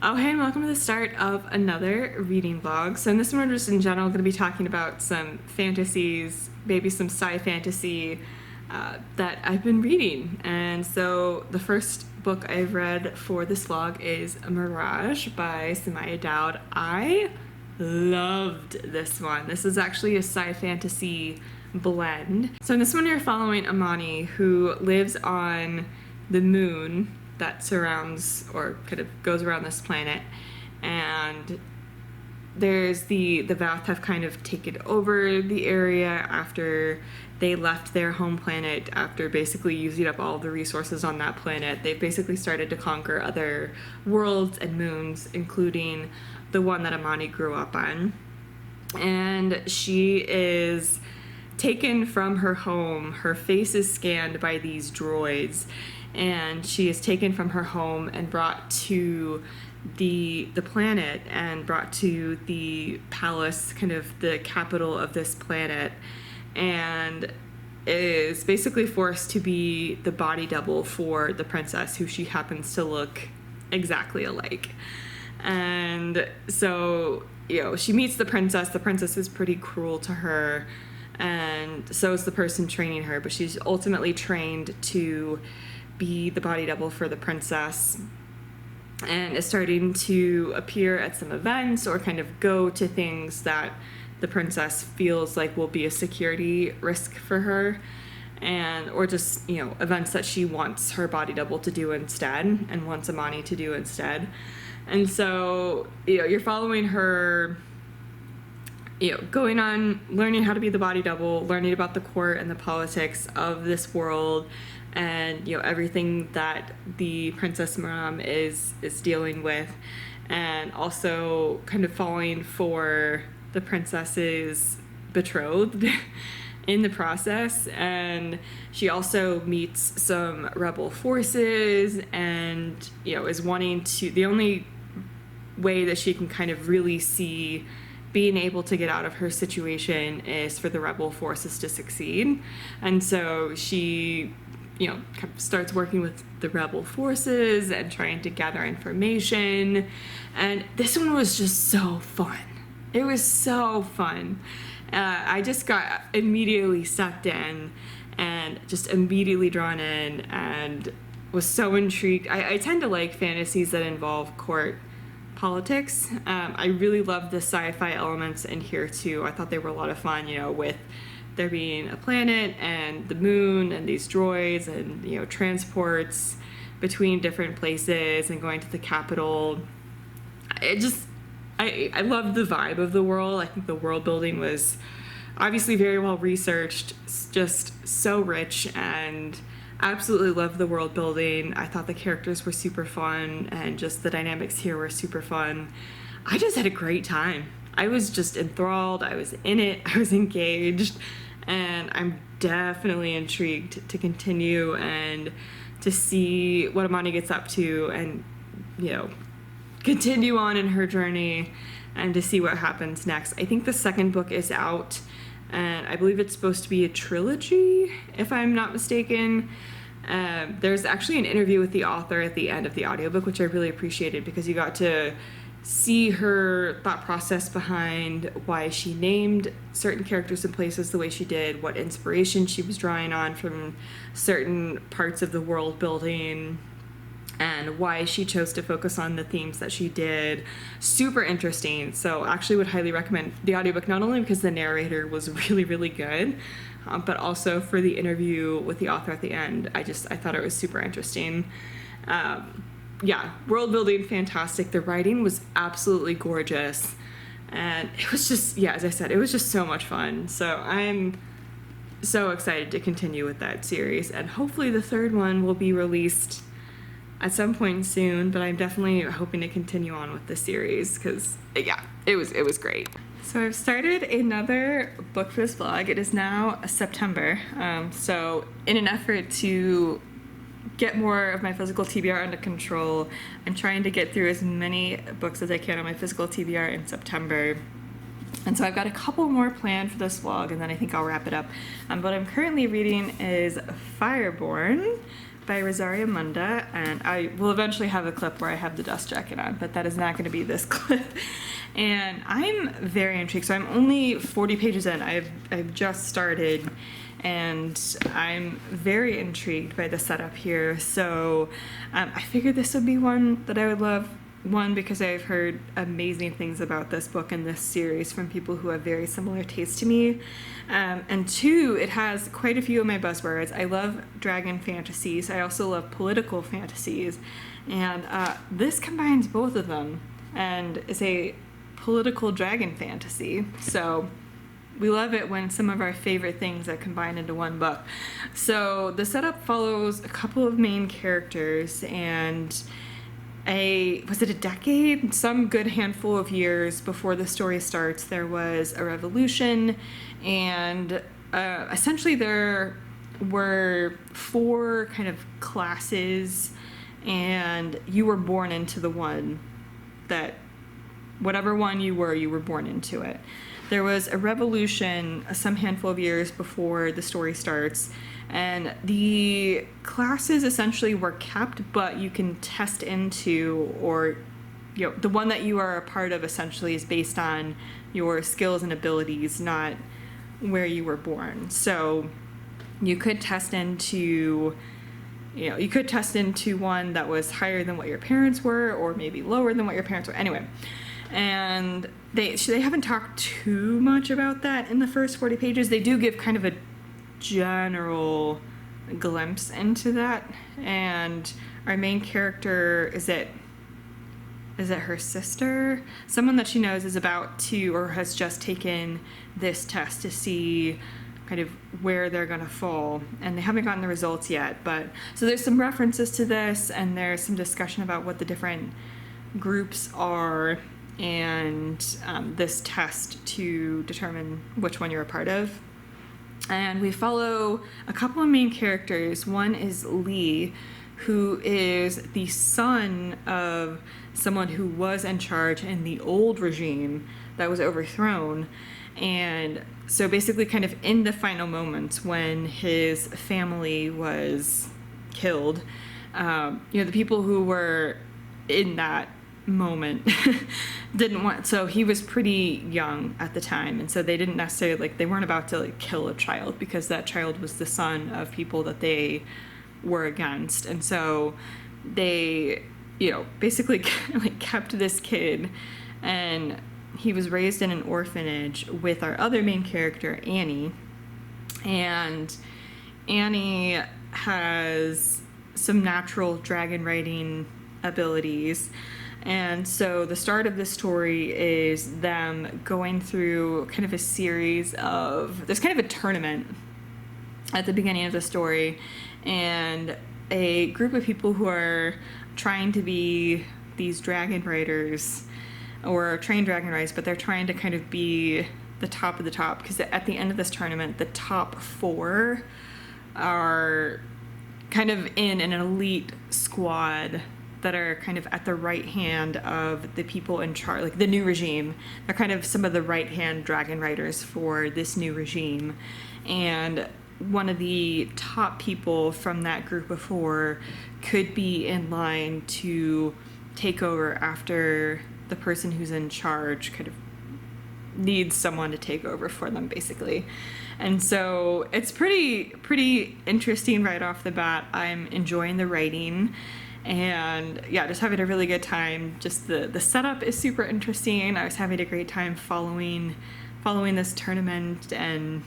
Oh, hey, and welcome to the start of another reading vlog. So in this one, we're just in general going to be talking about some fantasies, maybe some sci fantasy that I've been reading. And so the first book I've read for this vlog is Mirage by Samaya Dowd. I loved this one. This is actually a sci fantasy blend. So in this one, you're following Amani, who lives on the moon that surrounds or kind of goes around this planet, and there's the Vath have kind of taken over the area after they left their home planet after basically using up all the resources on that planet. They've basically started to conquer other worlds and moons, including the one that Amani grew up on. And she is taken from her home. Her face is scanned by these droids, and she is taken from her home and brought to the planet and brought to the palace, kind of the capital of this planet, and is basically forced to be the body double for the princess, who she happens to look exactly alike. And so, she meets the princess. The princess is pretty cruel to her, and so is the person training her, but she's ultimately trained to be the body double for the princess, and is starting to appear at some events or kind of go to things that the princess feels like will be a security risk for her, and or just events that she wants her body double to do instead and wants Amani to do instead. And so you're following her going on, learning how to be the body double, learning about the court and the politics of this world, and everything that the Princess Maram is dealing with, and also kind of falling for the princess's betrothed in the process. And she also meets some rebel forces, and is wanting to, the only way that she can kind of really see being able to get out of her situation is for the rebel forces to succeed. And so she kind of starts working with the rebel forces and trying to gather information. And this one was just so fun. It was so fun. I just got immediately sucked in and just immediately drawn in and was so intrigued. I tend to like fantasies that involve court politics. I really loved the sci-fi elements in here too. I thought they were a lot of fun, with there being a planet and the moon and these droids and transports between different places and going to the capital. I loved the vibe of the world. I think the world building was obviously very well researched, just so rich, and absolutely loved the world building. I thought the characters were super fun, and just the dynamics here were super fun. I just had a great time. I was just enthralled. I was in it. I was engaged, and I'm definitely intrigued to continue and to see what Amani gets up to, and continue on in her journey and to see what happens next. I think the second book is out, and I believe it's supposed to be a trilogy, if I'm not mistaken. There's actually an interview with the author at the end of the audiobook, which I really appreciated, because you got to see her thought process behind why she named certain characters and places the way she did, what inspiration she was drawing on from certain parts of the world building, and why she chose to focus on the themes that she did. Super interesting. So actually would highly recommend the audiobook, not only because the narrator was really, really good, but also for the interview with the author at the end. I thought it was super interesting. World building, fantastic. The writing was absolutely gorgeous. And it was just, as I said, it was just so much fun. So I'm so excited to continue with that series. And hopefully the third one will be released at some point soon, but I'm definitely hoping to continue on with the series, because it was great. So I've started another book for this vlog. It is now September, so in an effort to get more of my physical TBR under control, I'm trying to get through as many books as I can on my physical TBR in September. And so I've got a couple more planned for this vlog, and then I think I'll wrap it up. What I'm currently reading is Fireborn by Rosaria Munda, and I will eventually have a clip where I have the dust jacket on, but that is not going to be this clip. And I'm very intrigued. So I'm only 40 pages in. I've just started, and I'm very intrigued by the setup here. So I figured this would be one that I would love. One, because I've heard amazing things about this book and this series from people who have very similar tastes to me. And two, it has quite a few of my buzzwords. I love dragon fantasies. I also love political fantasies. And this combines both of them and is a political dragon fantasy. So we love it when some of our favorite things are combined into one book. So the setup follows a couple of main characters, and was it a decade? Some good handful of years before the story starts, there was a revolution, and essentially there were 4 kind of classes, and you were born into the one that, whatever one you were born into it. There was a revolution some handful of years before the story starts, and the classes essentially were kept, but you can test into, or the one that you are a part of essentially is based on your skills and abilities, not where you were born. So you could test into one that was higher than what your parents were, or maybe lower than what your parents were. Anyway, and they haven't talked too much about that in the first 40 pages. They do give kind of a general glimpse into that, and our main character, is it her sister? Someone that she knows is about to, or has just taken this test to see kind of where they're gonna fall, and they haven't gotten the results yet. But so there's some references to this, and there's some discussion about what the different groups are, and this test to determine which one you're a part of. And we follow a couple of main characters. One is Lee, who is the son of someone who was in charge in the old regime that was overthrown. And so basically kind of in the final moments when his family was killed, the people who were in that moment didn't want, so he was pretty young at the time, and so they didn't necessarily, they weren't about to kill a child, because that child was the son of people that they were against. And so they basically kept this kid, and he was raised in an orphanage with our other main character, Annie. And Annie has some natural dragon riding abilities. And so the start of the story is them going through kind of a series of, there's kind of a tournament at the beginning of the story, and a group of people who are trying to be these dragon riders, or trained dragon riders, but they're trying to kind of be the top of the top, because at the end of this tournament, the top 4 are kind of in an elite squad that are kind of at the right hand of the people in charge, the new regime. They're kind of some of the right hand dragon riders for this new regime. And one of the top people from that group of 4 could be in line to take over after the person who's in charge kind of needs someone to take over for them, basically. And so it's pretty interesting right off the bat. I'm enjoying the writing, and just having a really good time. Just the setup is super interesting. I was having a great time following this tournament, and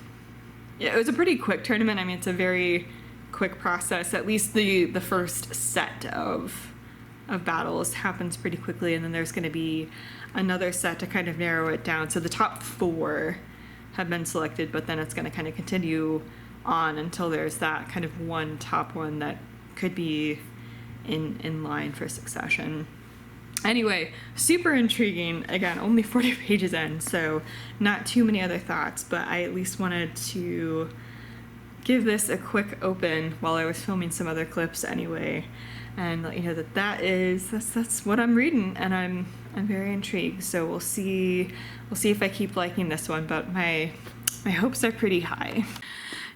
it was a pretty quick tournament. I mean, it's a very quick process. At least the first set of battles happens pretty quickly, and then there's going to be another set to kind of narrow it down. So the top 4 have been selected, but then it's going to kind of continue on until there's that kind of one top one that could be in line for succession. Anyway, super intriguing. Again, only 40 pages in, so not too many other thoughts, but I at least wanted to give this a quick open while I was filming some other clips anyway, and let you know that's what I'm reading, and I'm very intrigued. So we'll see if I keep liking this one, but my hopes are pretty high.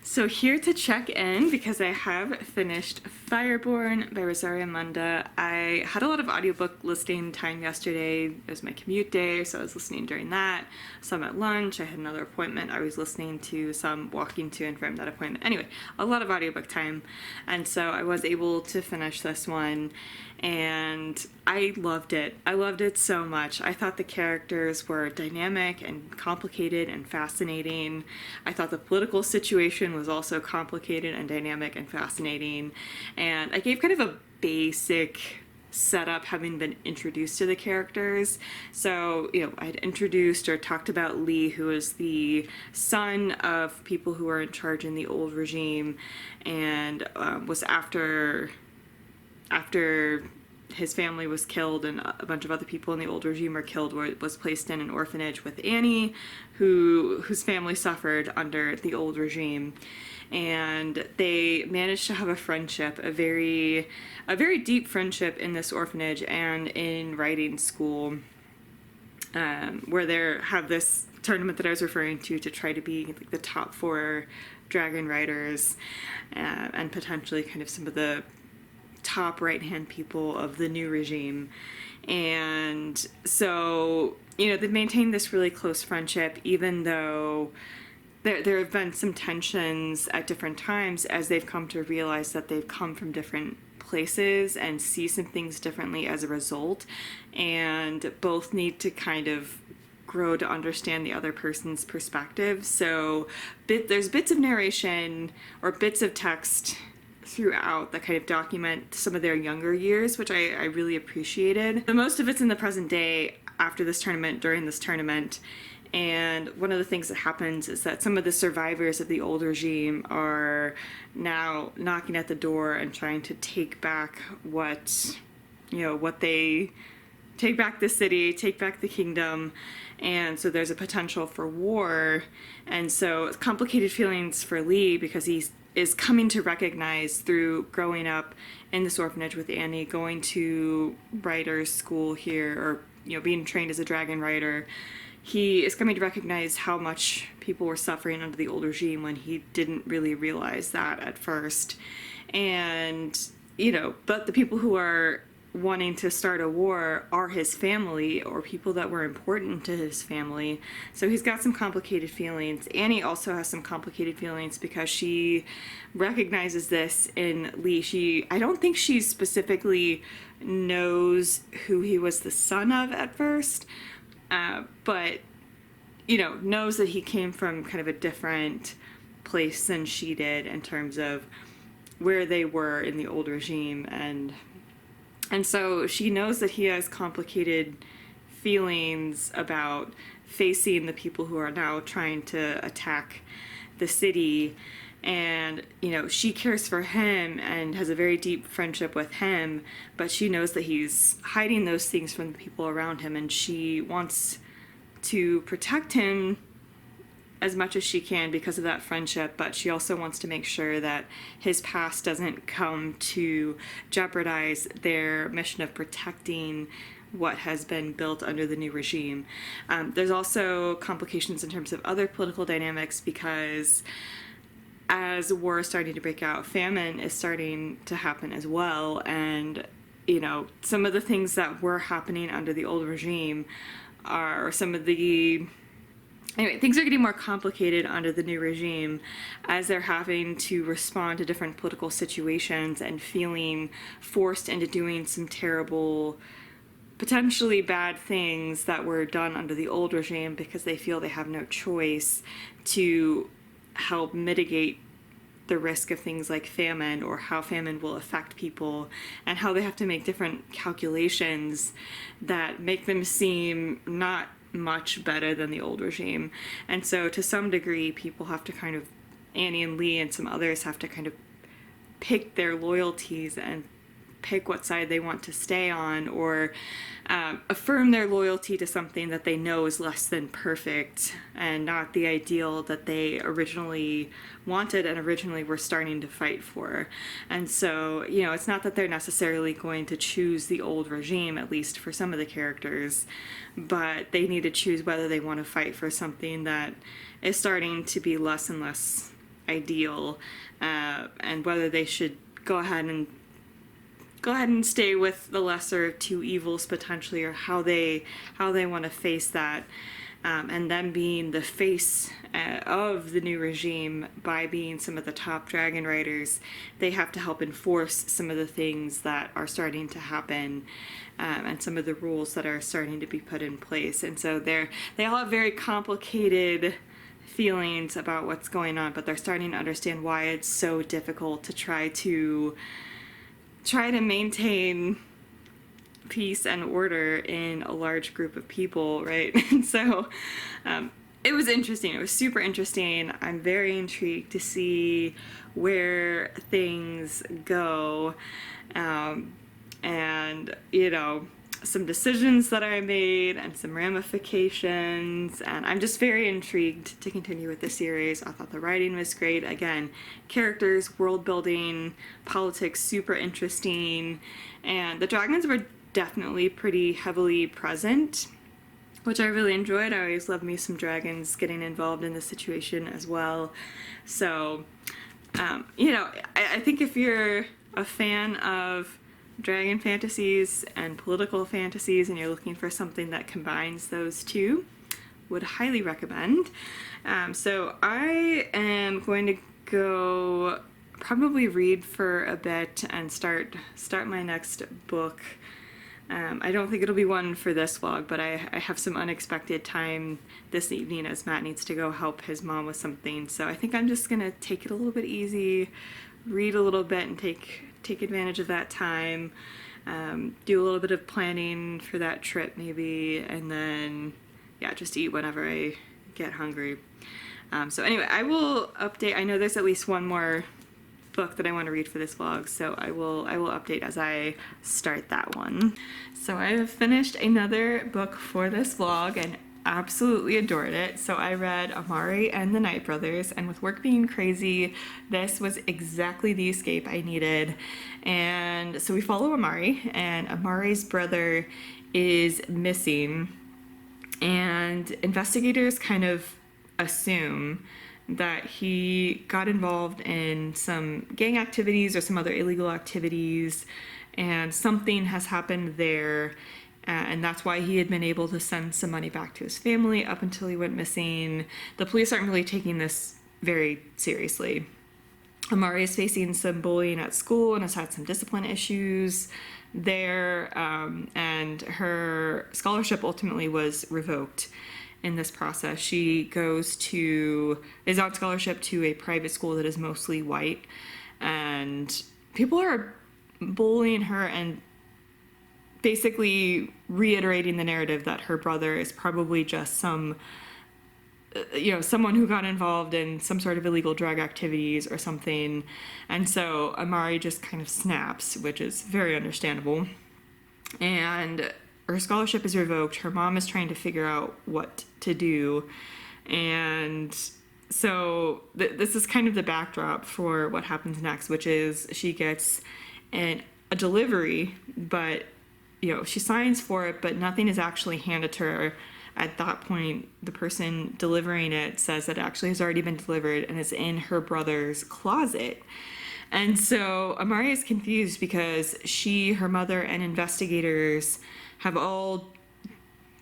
So here to check in because I have finished Fireborn by Rosaria Munda. I had a lot of audiobook listening time yesterday. It was my commute day, so I was listening during that. Some at lunch. I had another appointment. I was listening to some walking to and from that appointment. Anyway, a lot of audiobook time. And so I was able to finish this one, and I loved it. I loved it so much. I thought the characters were dynamic and complicated and fascinating. I thought the political situation was also complicated and dynamic and fascinating. And I gave kind of a basic setup having been introduced to the characters. So, I'd introduced or talked about Lee, who is the son of people who were in charge in the old regime, and was after his family was killed and a bunch of other people in the old regime were killed, was placed in an orphanage with Annie, whose family suffered under the old regime. And they managed to have a friendship, a very deep friendship in this orphanage and in writing school, where they have this tournament that I was referring to try to be like the top 4 dragon riders, and potentially kind of some of the top right-hand people of the new regime. And so, they've maintained this really close friendship, even though there have been some tensions at different times as they've come to realize that they've come from different places and see some things differently as a result, and both need to kind of grow to understand the other person's perspective. So there's bits of narration or bits of text throughout that kind of document some of their younger years, which I really appreciated. The most of it's in the present day after this tournament, during this tournament. And one of the things that happens is that some of the survivors of the old regime are now knocking at the door and trying to take back take back the city, take back the kingdom. And so there's a potential for war. And so it's complicated feelings for Lee, because he is coming to recognize through growing up in this orphanage with Annie, going to writer's school here, or being trained as a dragon writer. He is coming to recognize how much people were suffering under the old regime when he didn't really realize that at first. And, but the people who are wanting to start a war are his family, or people that were important to his family. So he's got some complicated feelings. Annie also has some complicated feelings because she recognizes this in Lee. I don't think she specifically knows who he was the son of at first, but knows that he came from kind of a different place than she did in terms of where they were in the old regime. And so she knows that he has complicated feelings about facing the people who are now trying to attack the city. And, she cares for him and has a very deep friendship with him, but she knows that he's hiding those things from the people around him, and she wants to protect him as much as she can because of that friendship, but she also wants to make sure that his past doesn't come to jeopardize their mission of protecting what has been built under the new regime. There's also complications in terms of other political dynamics, because as war is starting to break out, famine is starting to happen as well. And, some of the things that were happening under the old regime are Anyway, things are getting more complicated under the new regime as they're having to respond to different political situations and feeling forced into doing some terrible, potentially bad things that were done under the old regime, because they feel they have no choice to help mitigate the risk of things like famine, or how famine will affect people, and how they have to make different calculations that make them seem not much better than the old regime. And so to some degree, people have to kind of, Annie and Lee and some others have to kind of pick their loyalties and pick what side they want to stay on, or affirm their loyalty to something that they know is less than perfect and not the ideal that they originally wanted and originally were starting to fight for. And so, it's not that they're necessarily going to choose the old regime, at least for some of the characters, but they need to choose whether they want to fight for something that is starting to be less and less ideal, and whether they should go ahead and stay with the lesser of two evils potentially, or how they want to face that. And them being the face of the new regime by being some of the top dragon riders, they have to help enforce some of the things that are starting to happen, and some of the rules that are starting to be put in place. And so they all have very complicated feelings about what's going on, but they're starting to understand why it's so difficult to try to maintain peace and order in a large group of people, right? And so it was interesting. It was super interesting. I'm very intrigued to see where things go, and some decisions that I made and some ramifications, and I'm just very intrigued to continue with the series. I thought the writing was great. Again, characters, world building, politics, super interesting, and the dragons were definitely pretty heavily present, which I really enjoyed. I always love me some dragons getting involved in the situation as well. So, I think if you're a fan of dragon fantasies and political fantasies and you're looking for something that combines those two, would highly recommend. So I am going to go probably read for a bit and start my next book. I don't think it'll be one for this vlog, but I have some unexpected time this evening as Matt needs to go help his mom with something. So I think I'm just gonna take it a little bit easy, read a little bit, and take advantage of that time, do a little bit of planning for that trip maybe, and then just eat whenever I get hungry. So anyway, I will update. I know there's at least one more book that I want to read for this vlog, so I will update as I start that one. So I have finished another book for this vlog and absolutely adored it. So I read Amari and the Night Brothers, and with work being crazy, this was exactly the escape I needed. And so we follow Amari, and Amari's brother is missing, and investigators kind of assume that he got involved in some gang activities or some other illegal activities, and something has happened there, and that's why he had been able to send some money back to his family up until he went missing. The police aren't really taking this very seriously. Amari is facing some bullying at school and has had some discipline issues there, and her scholarship ultimately was revoked in this process. She is on scholarship to a private school that is mostly white, and people are bullying her and basically reiterating the narrative that her brother is probably just someone who got involved in some sort of illegal drug activities or something. And so Amari just kind of snaps, which is very understandable. And her scholarship is revoked. Her mom is trying to figure out what to do. And so this is kind of the backdrop for what happens next, which is she gets a delivery, but she signs for it, but nothing is actually handed to her. At that point, the person delivering it says that it actually has already been delivered and is in her brother's closet. And so Amari is confused because her mother, and investigators have all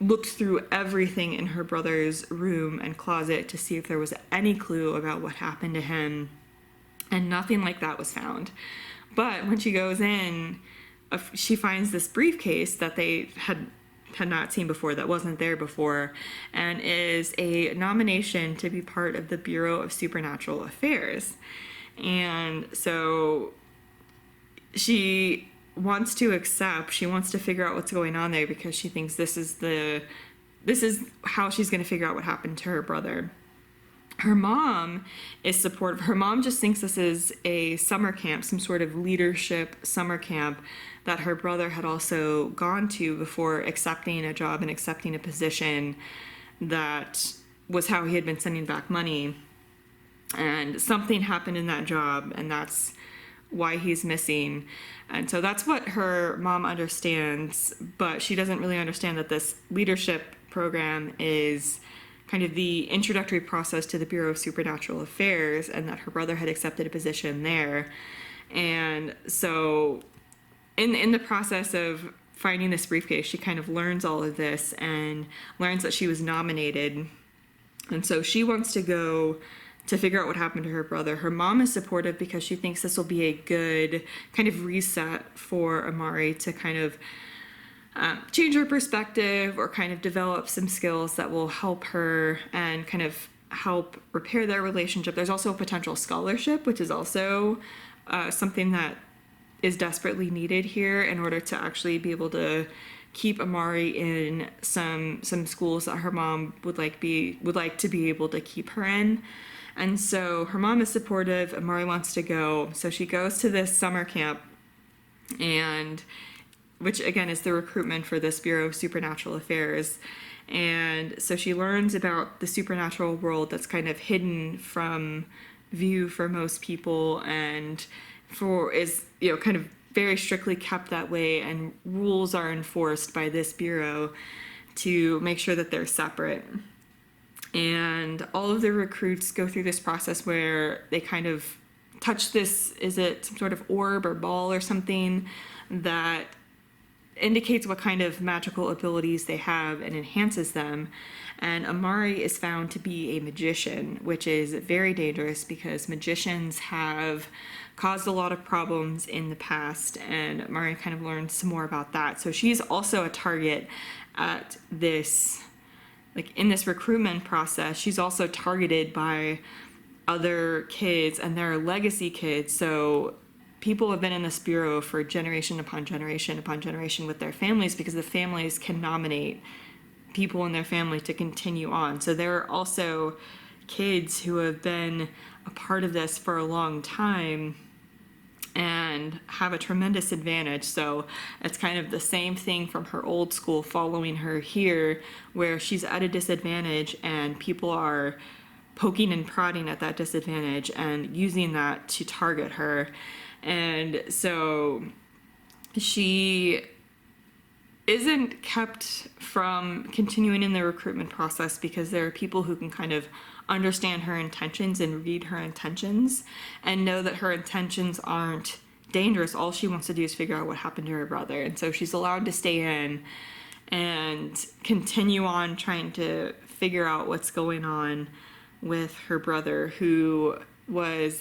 looked through everything in her brother's room and closet to see if there was any clue about what happened to him, and nothing like that was found. But when she goes in, she finds this briefcase that they had not seen before, that wasn't there before, and is a nomination to be part of the Bureau of Supernatural Affairs. And so she wants to figure out what's going on there, because she thinks this is how she's going to figure out what happened to her brother. Her mom is supportive. Her mom just thinks this is a summer camp, some sort of leadership summer camp that her brother had also gone to before accepting a job and accepting a position. That was how he had been sending back money. And something happened in that job, and that's why he's missing. And so that's what her mom understands, but she doesn't really understand that this leadership program is kind of the introductory process to the Bureau of Supernatural Affairs, and that her brother had accepted a position there. And so in the process of finding this briefcase, she kind of learns all of this and learns that she was nominated. And so she wants to go to figure out what happened to her brother. Her mom is supportive because she thinks this will be a good kind of reset for Amari to kind of change her perspective or kind of develop some skills that will help her and kind of help repair their relationship. There's also a potential scholarship, which is also something that is desperately needed here in order to actually be able to keep Amari in some schools that her mom would like to be able to keep her in. And so her mom is supportive. Amari wants to go, so she goes to this summer camp, and which again is the recruitment for this Bureau of Supernatural Affairs. And so she learns about the supernatural world that's kind of hidden from view for most people, and is kind of very strictly kept that way, and rules are enforced by this bureau to make sure that they're separate. And all of the recruits go through this process where they kind of touch this, is it some sort of orb or ball or something that indicates what kind of magical abilities they have and enhances them. And Amari is found to be a magician, which is very dangerous because magicians have caused a lot of problems in the past, and Amari kind of learns some more about that. So she's also a target at this, like in this recruitment process. She's also targeted by other kids, and they're legacy kids. So people have been in this bureau for generation upon generation upon generation with their families, because the families can nominate people in their family to continue on. So there are also kids who have been a part of this for a long time and have a tremendous advantage. So it's kind of the same thing from her old school following her here, where she's at a disadvantage and people are poking and prodding at that disadvantage and using that to target her. And so she isn't kept from continuing in the recruitment process because there are people who can kind of understand her intentions and read her intentions and know that her intentions aren't dangerous. All she wants to do is figure out what happened to her brother. And so she's allowed to stay in and continue on trying to figure out what's going on with her brother, who she's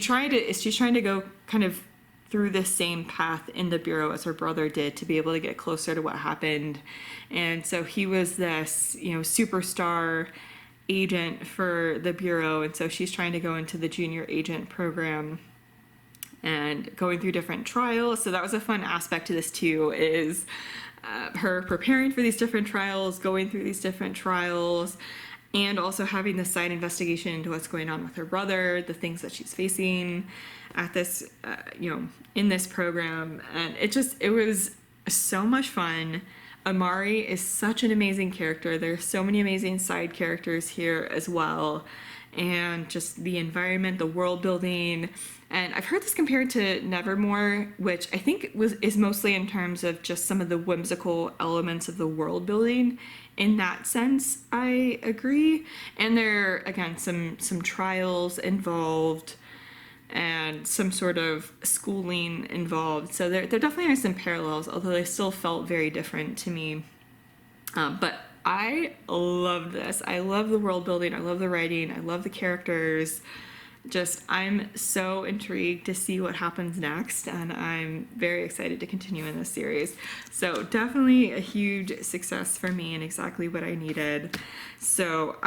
trying to go kind of through the same path in the bureau as her brother did to be able to get closer to what happened. And so he was this, superstar agent for the bureau, and so she's trying to go into the junior agent program and going through different trials. So that was a fun aspect to this too, is her preparing for these different trials, going through these different trials, and also having this side investigation into what's going on with her brother, the things that she's facing at this, in this program. And it was so much fun. Amari is such an amazing character. There's so many amazing side characters here as well. And just the environment, the world building. And I've heard this compared to Nevermore, which I think is mostly in terms of just some of the whimsical elements of the world building. In that sense, I agree. And there are, again, some trials involved and some sort of schooling involved. So there definitely are some parallels, although they still felt very different to me. But I love this. I love the world building. I love the writing. I love the characters. I'm so intrigued to see what happens next, and I'm very excited to continue in this series. So definitely a huge success for me and exactly what I needed. So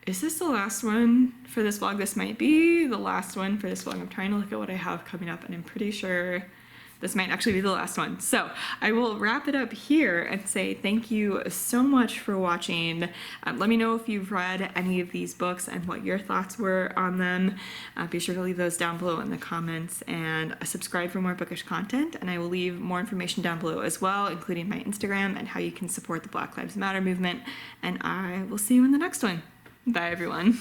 is this the last one for this vlog? This might be the last one for this vlog. I'm trying to look at what I have coming up, and I'm pretty sure this might actually be the last one. So I will wrap it up here and say thank you so much for watching. Let me know if you've read any of these books and what your thoughts were on them. Be sure to leave those down below in the comments, and subscribe for more bookish content. And I will leave more information down below as well, including my Instagram and how you can support the Black Lives Matter movement. And I will see you in the next one. Bye, everyone.